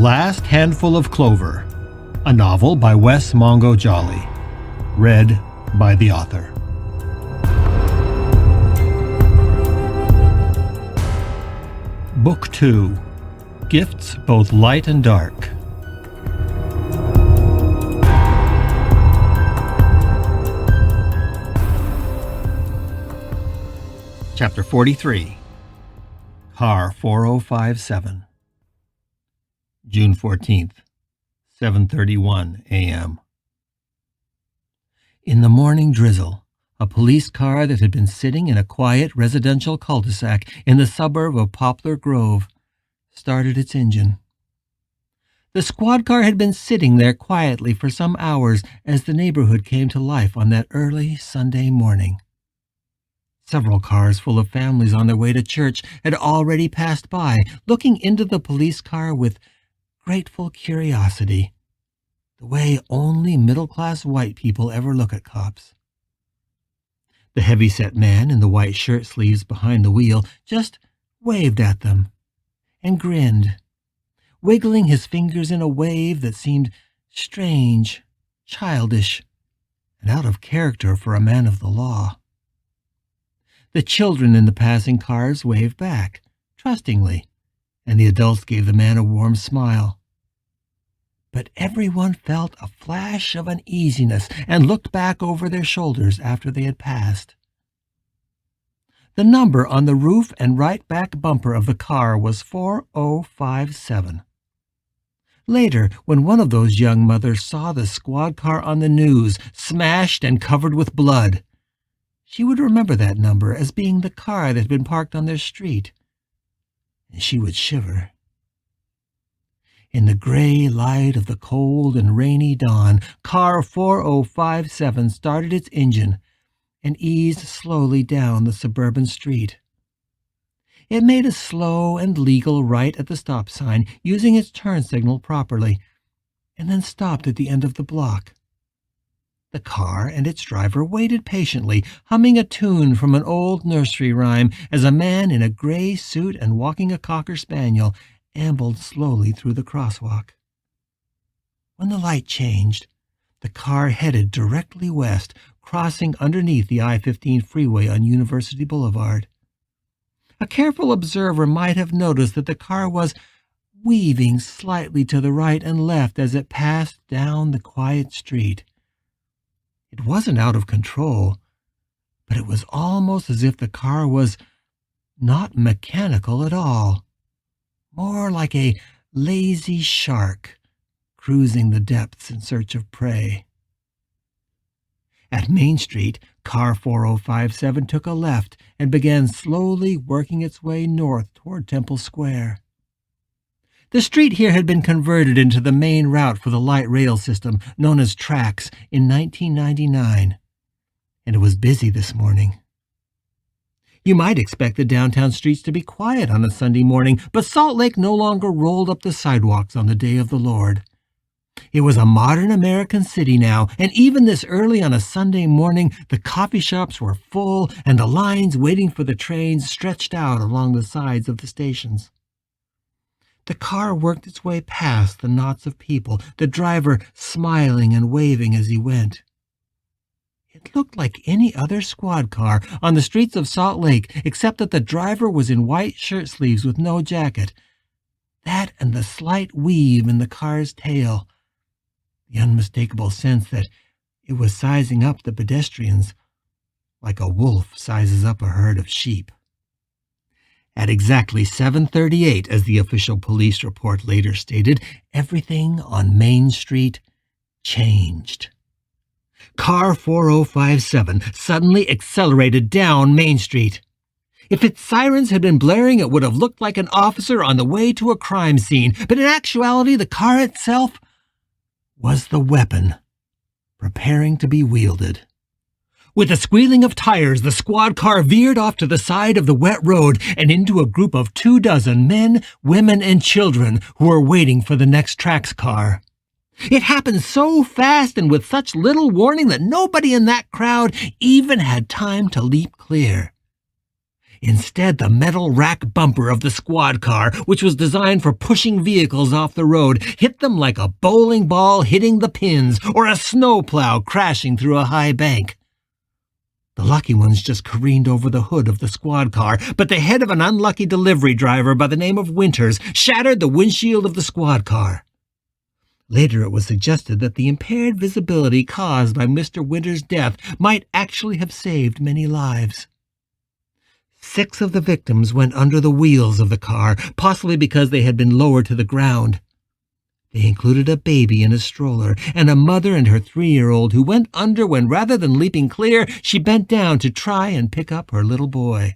Last Handful of Clover, a novel by Wess Mongo Jolley, read by the author. Book 2, Gifts Both Light and Dark. Chapter 43, Car 4057. June 14th, 7:31 a.m. In the morning drizzle, a police car that had been sitting in a quiet residential cul-de-sac in the suburb of Poplar Grove started its engine. The squad car had been sitting there quietly for some hours as the neighborhood came to life on that early Sunday morning. Several cars full of families on their way to church had already passed by, looking into the police car with grateful curiosity, the way only middle-class white people ever look at cops. The heavy-set man in the white shirt sleeves behind the wheel just waved at them and grinned, wiggling his fingers in a wave that seemed strange, childish, and out of character for a man of the law. The children in the passing cars waved back, trustingly, and the adults gave the man a warm smile. But everyone felt a flash of uneasiness and looked back over their shoulders after they had passed. The number on the roof and right back bumper of the car was 4057. Later, when one of those young mothers saw the squad car on the news, smashed and covered with blood, she would remember that number as being the car that had been parked on their street, and she would shiver. In the gray light of the cold and rainy dawn, car 4057 started its engine and eased slowly down the suburban street. It made a slow and legal right at the stop sign, using its turn signal properly, and then stopped at the end of the block. The car and its driver waited patiently, humming a tune from an old nursery rhyme as a man in a gray suit and walking a cocker spaniel ambled slowly through the crosswalk. When the light changed, the car headed directly west, crossing underneath the I-15 freeway on University Boulevard. A careful observer might have noticed that the car was weaving slightly to the right and left as it passed down the quiet street. It wasn't out of control, but it was almost as if the car was not mechanical at all, more like a lazy shark cruising the depths in search of prey. At Main Street, car 4057 took a left and began slowly working its way north toward Temple Square. The street here had been converted into the main route for the light rail system known as TRAX in 1999, and it was busy this morning. You might expect the downtown streets to be quiet on a Sunday morning, but Salt Lake no longer rolled up the sidewalks on the day of the Lord. It was a modern American city now, and even this early on a Sunday morning, the coffee shops were full and the lines waiting for the trains stretched out along the sides of the stations. The car worked its way past the knots of people, the driver smiling and waving as he went. It looked like any other squad car on the streets of Salt Lake, except that the driver was in white shirt sleeves with no jacket. That and the slight weave in the car's tail, the unmistakable sense that it was sizing up the pedestrians like a wolf sizes up a herd of sheep. At exactly 7:38, as the official police report later stated, everything on Main Street changed. Car 4057 suddenly accelerated down Main Street. If its sirens had been blaring, it would have looked like an officer on the way to a crime scene, but in actuality, the car itself was the weapon, preparing to be wielded. With a squealing of tires, the squad car veered off to the side of the wet road and into a group of 24 men, women, and children who were waiting for the next TRAX car. It happened so fast and with such little warning that nobody in that crowd even had time to leap clear. Instead, the metal rack bumper of the squad car, which was designed for pushing vehicles off the road, hit them like a bowling ball hitting the pins or a snowplow crashing through a high bank. The lucky ones just careened over the hood of the squad car, but the head of an unlucky delivery driver by the name of Winters shattered the windshield of the squad car. Later it was suggested that the impaired visibility caused by Mr. Winters' death might actually have saved many lives. 6 of the victims went under the wheels of the car, possibly because they had been lowered to the ground. They included a baby in a stroller and a mother and her 3-year-old who went under when, rather than leaping clear, she bent down to try and pick up her little boy.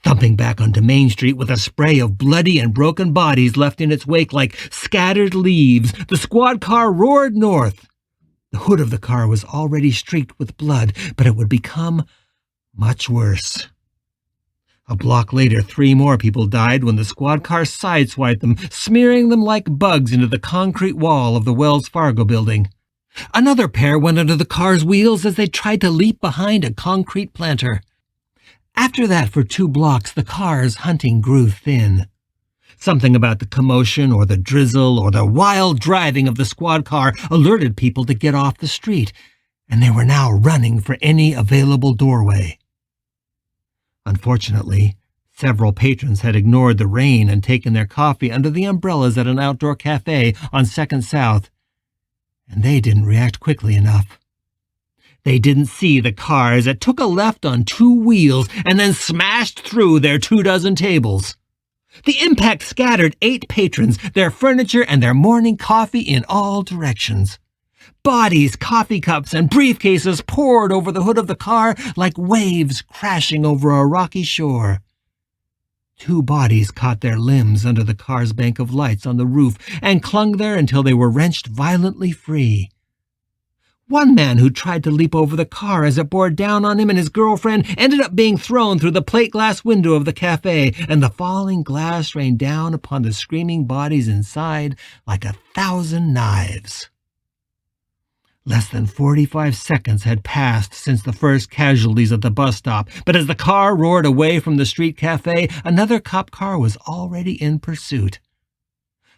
Thumping back onto Main Street with a spray of bloody and broken bodies left in its wake like scattered leaves, the squad car roared north. The hood of the car was already streaked with blood, but it would become much worse. A block later, 3 more people died when the squad car sideswiped them, smearing them like bugs into the concrete wall of the Wells Fargo building. Another pair went under the car's wheels as they tried to leap behind a concrete planter. After that, for 2 blocks, the car's hunting grew thin. Something about the commotion or the drizzle or the wild driving of the squad car alerted people to get off the street, and they were now running for any available doorway. Unfortunately, several patrons had ignored the rain and taken their coffee under the umbrellas at an outdoor cafe on 2nd South, and they didn't react quickly enough. They didn't see the car as it took a left on 2 wheels and then smashed through their 24 tables. The impact scattered 8 patrons, their furniture, and their morning coffee in all directions. Bodies, coffee cups, and briefcases poured over the hood of the car like waves crashing over a rocky shore. 2 bodies caught their limbs under the car's bank of lights on the roof and clung there until they were wrenched violently free. One man who tried to leap over the car as it bore down on him and his girlfriend ended up being thrown through the plate glass window of the cafe, and the falling glass rained down upon the screaming bodies inside like 1,000 knives. Less than 45 seconds had passed since the first casualties at the bus stop, but as the car roared away from the street cafe, another cop car was already in pursuit.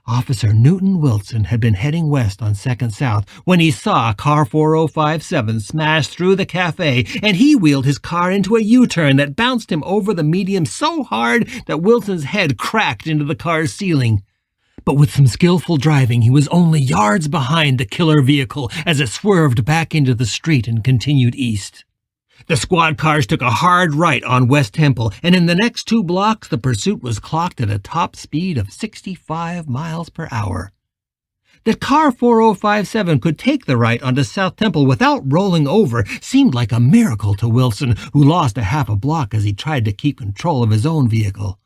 Officer Newton Wilson had been heading west on 2nd South when he saw car 4057 smash through the cafe, and he wheeled his car into a U-turn that bounced him over the median so hard that Wilson's head cracked into the car's ceiling. But with some skillful driving, he was only yards behind the killer vehicle as it swerved back into the street and continued east. The squad cars took a hard right on West Temple, and in the next 2 blocks, the pursuit was clocked at a top speed of 65 miles per hour. That car 4057 could take the right onto South Temple without rolling over seemed like a miracle to Wilson, who lost a half a block as he tried to keep control of his own vehicle.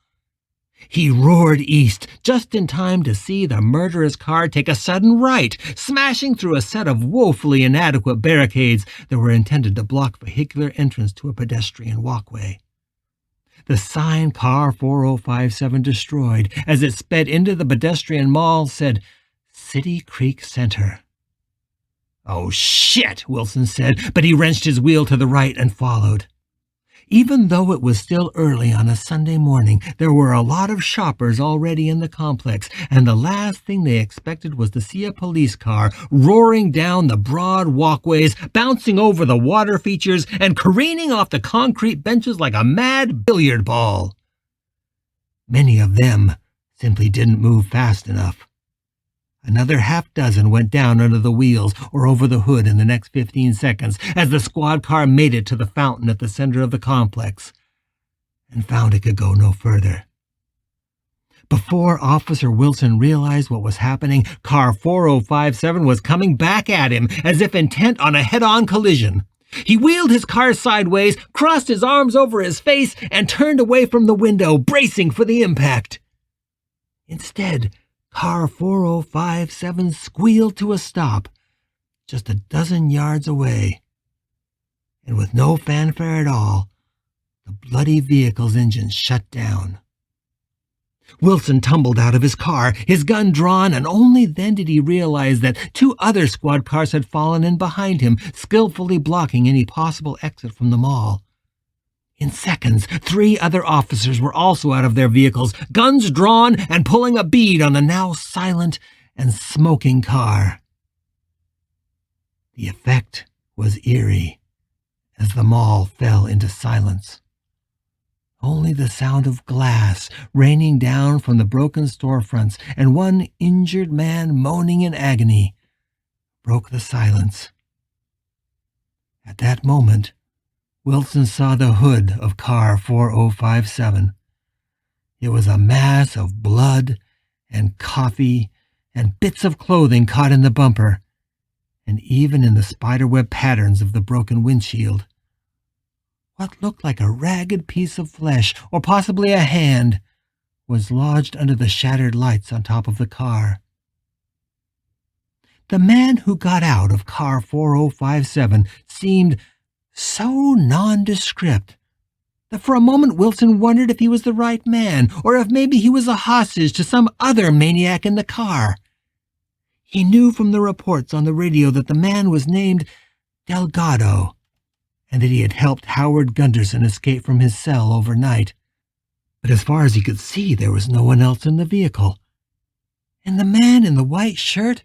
He roared east, just in time to see the murderous car take a sudden right, smashing through a set of woefully inadequate barricades that were intended to block vehicular entrance to a pedestrian walkway. The sign car 4057 destroyed as it sped into the pedestrian mall said, City Creek Center. "Oh, shit," Wilson said, but he wrenched his wheel to the right and followed. Even though it was still early on a Sunday morning, there were a lot of shoppers already in the complex, and the last thing they expected was to see a police car roaring down the broad walkways, bouncing over the water features, and careening off the concrete benches like a mad billiard ball. Many of them simply didn't move fast enough. Another half-dozen went down under the wheels or over the hood in the next 15 seconds as the squad car made it to the fountain at the center of the complex and found it could go no further. Before Officer Wilson realized what was happening, car 4057 was coming back at him as if intent on a head-on collision. He wheeled his car sideways, crossed his arms over his face, and turned away from the window, bracing for the impact. Instead, car 4057 squealed to a stop just a dozen yards away, and with no fanfare at all, the bloody vehicle's engine shut down. Wilson tumbled out of his car, his gun drawn, and only then did he realize that 2 other squad cars had fallen in behind him, skillfully blocking any possible exit from the mall. In seconds, 3 other officers were also out of their vehicles, guns drawn and pulling a bead on the now silent and smoking car. The effect was eerie as the mall fell into silence. Only the sound of glass raining down from the broken storefronts and one injured man moaning in agony broke the silence. At that moment, Wilson saw the hood of car 4057. It was a mass of blood and coffee and bits of clothing caught in the bumper, and even in the spiderweb patterns of the broken windshield. What looked like a ragged piece of flesh, or possibly a hand, was lodged under the shattered lights on top of the car. The man who got out of car 4057 seemed so nondescript that for a moment Wilson wondered if he was the right man, or if maybe he was a hostage to some other maniac in the car. He knew from the reports on the radio that the man was named Delgado, and that he had helped Howard Gunderson escape from his cell overnight. But as far as he could see, there was no one else in the vehicle. And the man in the white shirt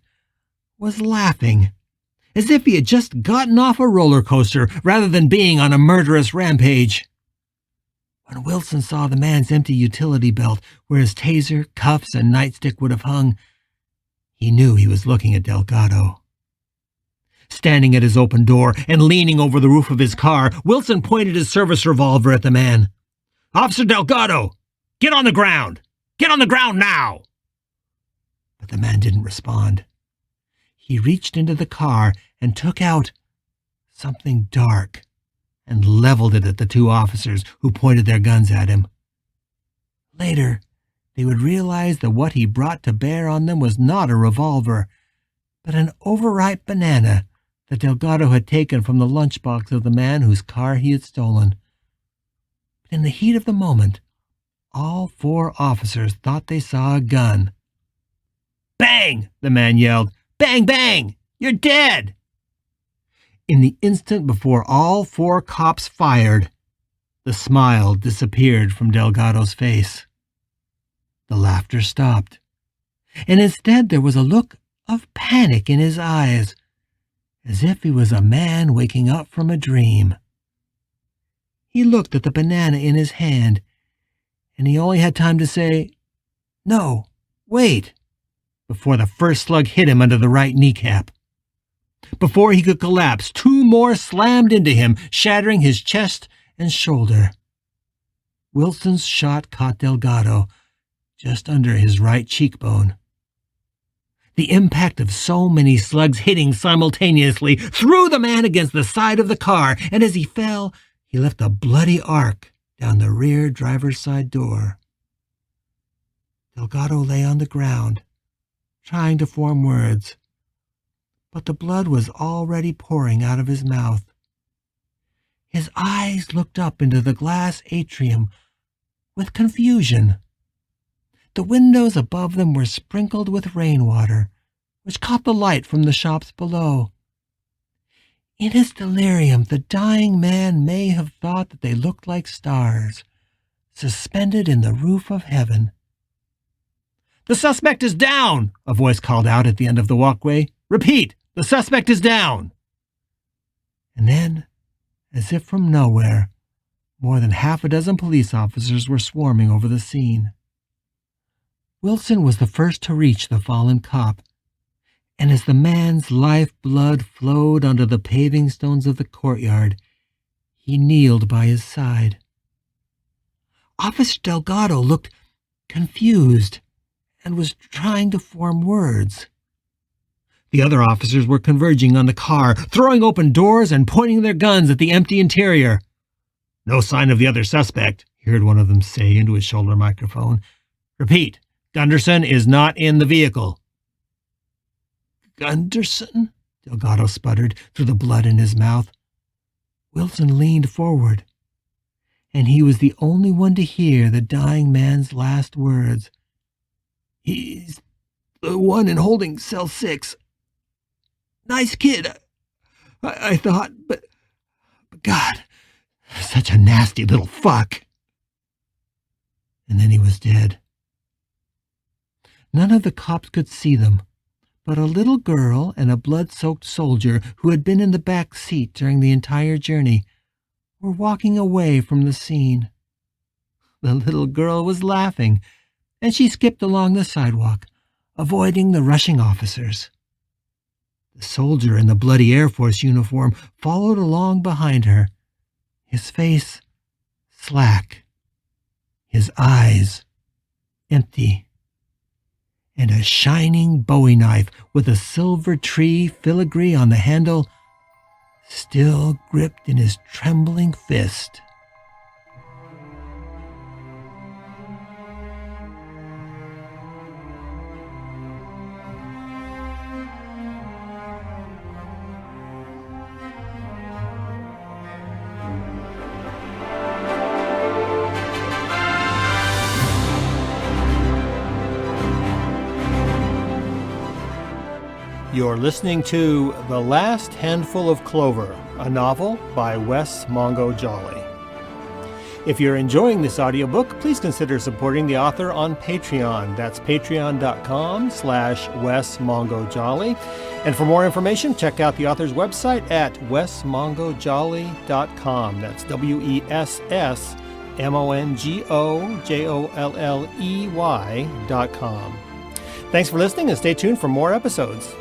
was laughing, as if he had just gotten off a roller coaster rather than being on a murderous rampage. When Wilson saw the man's empty utility belt, where his taser, cuffs, and nightstick would have hung, he knew he was looking at Delgado. Standing at his open door and leaning over the roof of his car, Wilson pointed his service revolver at the man. "Officer Delgado, get on the ground! Get on the ground now!" But the man didn't respond. He reached into the car and took out something dark and leveled it at the 2 officers who pointed their guns at him. Later, they would realize that what he brought to bear on them was not a revolver, but an overripe banana that Delgado had taken from the lunchbox of the man whose car he had stolen. But in the heat of the moment, all 4 officers thought they saw a gun. "Bang!" the man yelled. "Bang, bang! You're dead!" In the instant before all 4 cops fired, the smile disappeared from Delgado's face. The laughter stopped, and instead there was a look of panic in his eyes, as if he was a man waking up from a dream. He looked at the banana in his hand, and he only had time to say, "No, wait," before the first slug hit him under the right kneecap. Before he could collapse, 2 more slammed into him, shattering his chest and shoulder. Wilson's shot caught Delgado just under his right cheekbone. The impact of so many slugs hitting simultaneously threw the man against the side of the car, and as he fell, he left a bloody arc down the rear driver's side door. Delgado lay on the ground, trying to form words, but the blood was already pouring out of his mouth. His eyes looked up into the glass atrium with confusion. The windows above them were sprinkled with rainwater, which caught the light from the shops below. In his delirium, the dying man may have thought that they looked like stars, suspended in the roof of heaven. "The suspect is down!" a voice called out at the end of the walkway. "Repeat, the suspect is down!" And then, as if from nowhere, more than 6 police officers were swarming over the scene. Wilson was the first to reach the fallen cop, and as the man's life-blood flowed onto the paving stones of the courtyard, he kneeled by his side. Officer Delgado looked confused and was trying to form words. The other officers were converging on the car, throwing open doors and pointing their guns at the empty interior. "No sign of the other suspect," he heard one of them say into his shoulder microphone. "Repeat, Gunderson is not in the vehicle." "Gunderson?" Delgado sputtered through the blood in his mouth. Wilson leaned forward, and he was the only one to hear the dying man's last words. "He's the one in holding cell 6. Nice kid, I thought, but God, such a nasty little fuck. And then he was dead. None of the cops could see them, but a little girl and a blood-soaked soldier who had been in the back seat during the entire journey were walking away from the scene. The little girl was laughing, and she skipped along the sidewalk, avoiding the rushing officers. The soldier in the bloody Air Force uniform followed along behind her, his face slack, his eyes empty, and a shining Bowie knife with a silver tree filigree on the handle still gripped in his trembling fist. You're listening to The Last Handful of Clover, a novel by Wess Mongo Jolley. If you're enjoying this audiobook, please consider supporting the author on Patreon. That's patreon.com/Wess Mongo Jolley. And for more information, check out the author's website at wessmongojolley.com. That's WESSMONGOJOLLEY.com. Thanks for listening and stay tuned for more episodes.